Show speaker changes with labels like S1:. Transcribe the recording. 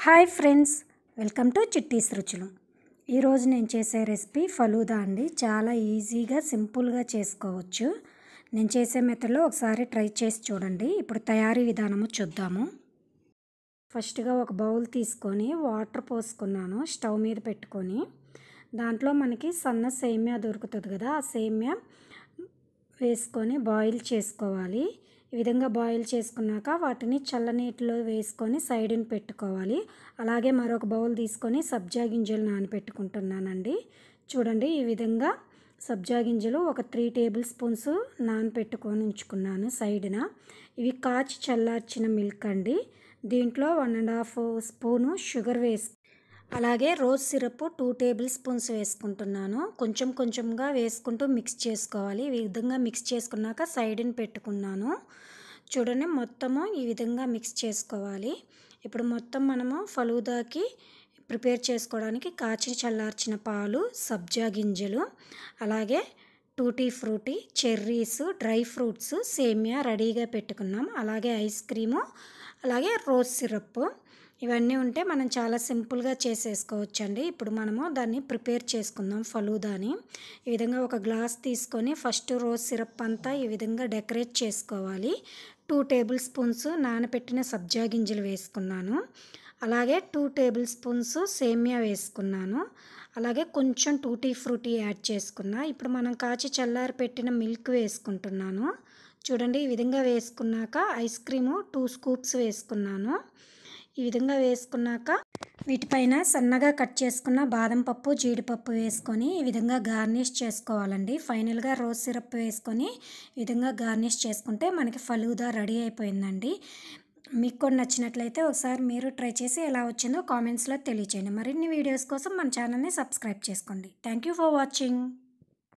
S1: Hi friends, welcome to చిట్టీస్ రుచులు. ఈరోజు నేను చేసే రెసిపీ ఫలూదా అండి. చాలా ఈజీగా సింపుల్గా చేసుకోవచ్చు. నేను చేసే మెథడ్లో ఒకసారి ట్రై చేసి చూడండి. ఇప్పుడు తయారీ విధానము చూద్దాము. ఫస్ట్గా ఒక బౌల్ తీసుకొని వాటర్ పోసుకున్నాను. స్టవ్ మీద పెట్టుకొని దాంట్లో మనకి సన్న సేమ్యా దొరుకుతుంది కదా, ఆ సేమ్యా వేసుకొని బాయిల్ చేసుకోవాలి. ఈ విధంగా బాయిల్ చేసుకున్నాక వాటిని చల్లనీటిలో వేసుకొని సైడ్ని పెట్టుకోవాలి. అలాగే మరొక బౌల్ తీసుకొని సబ్జా గింజలు నానపెట్టుకుంటున్నానండి. చూడండి, ఈ విధంగా సబ్జా గింజలు ఒక 3 టేబుల్ స్పూన్స్ నానపెట్టుకొని ఉంచుకున్నాను సైడ్న. ఇవి కాచి చల్లార్చిన మిల్క్ అండి. దీంట్లో 1.5 స్పూను షుగర్ అలాగే రోజ్ సిరప్ 2 టేబుల్ స్పూన్స్ వేసుకుంటున్నాను. కొంచెం కొంచెంగా వేసుకుంటూ మిక్స్ చేసుకోవాలి. ఈ విధంగా మిక్స్ చేసుకున్నాక సైడ్ని పెట్టుకున్నాను. చూడండి, మొత్తము ఈ విధంగా మిక్స్ చేసుకోవాలి. ఇప్పుడు మొత్తం మనము ఫలూదాకి ప్రిపేర్ చేసుకోవడానికి కాచి చల్లార్చిన పాలు, సబ్జా గింజలు, అలాగే tutti frutti, cherries, dry fruits, సేమియా రెడీగా పెట్టుకున్నాం. అలాగే ఐస్ క్రీము, అలాగే రోజ్ సిరప్ ఇవన్నీ ఉంటే మనం చాలా సింపుల్గా చేసేసుకోవచ్చండి. ఇప్పుడు మనము దాన్ని ప్రిపేర్ చేసుకుందాం ఫలూదాని. ఈ విధంగా ఒక గ్లాస్ తీసుకొని ఫస్ట్ రోజ్ సిరప్ అంతా ఈ విధంగా డెకరేట్ చేసుకోవాలి. 2 టేబుల్ స్పూన్స్ నానబెట్టిన సబ్జా గింజలు వేసుకున్నాను. అలాగే 2 టేబుల్ స్పూన్స్ సేమియా వేసుకున్నాను. అలాగే కొంచెం టూటీ ఫ్రూటీ యాడ్ చేసుకున్నా. ఇప్పుడు మనం కాచి చల్లారి పెట్టిన మిల్క్ వేసుకుంటున్నాను. చూడండి, ఈ విధంగా వేసుకున్నాక ఐస్ క్రీము 2 స్కూప్స్ వేసుకున్నాను. ఈ విధంగా వేసుకున్నాక వీటిపైన సన్నగా కట్ చేసుకున్న బాదం పప్పు, జీడిపప్పు వేసుకొని ఈ విధంగా గార్నిష్ చేసుకోవాలండి. ఫైనల్గా రోజ్ సిరప్ వేసుకొని ఈ విధంగా గార్నిష్ చేసుకుంటే మనకి ఫలూదా రెడీ అయిపోయిందండి. మీకు కూడా నచ్చినట్లయితే ఒకసారి మీరు ట్రై చేసి ఎలా వచ్చిందో కామెంట్స్లో తెలియచేయండి. మరిన్ని వీడియోస్ కోసం మన ఛానల్ని సబ్స్క్రైబ్ చేసుకోండి. Thank you for watching.